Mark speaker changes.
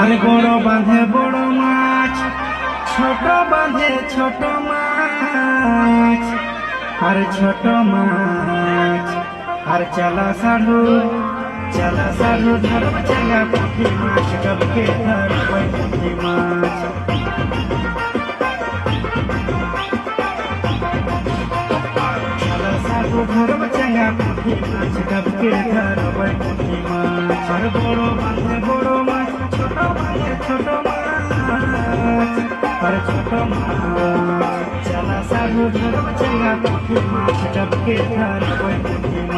Speaker 1: আর বড় বাঁধে বড় মাছ, ছোট বাঁধে ছোট মাছ। আর ছোট মাছ আর চালা সাধু ধরব চাঙ্গা পুঁটি মাছ, ডবকে ধরব পুঁটি মাছ। চালা সাধু ধরব চাঙ্গা পুঁটি মাছ, ডবকে ধরব পুঁটি মাছ। আর বড় বাঁধে বড় মাছ, ছোট বাঁধে ছোট মাছ। আর ছোট মাছ চালা সাধু ধরব চাঙ্গা পুঁটি মাছ, ডবকে ধরব পুঁটি মাছ।